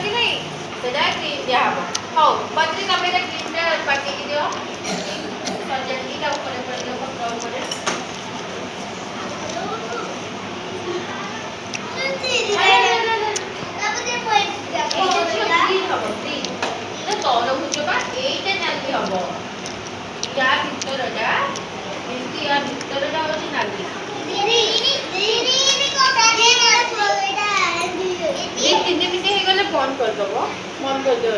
कि नहीं सेटा क्रीम दिया हबो हो बदली तमे ता क्रीम टा पाके दियो सजटी ता ऊपर ऊपर दियो पक्का ऊपर या भितरटा एमती या भितरटा होची नाली ये 3 मिनिट हे गले बंद कर दबो बंद कर दो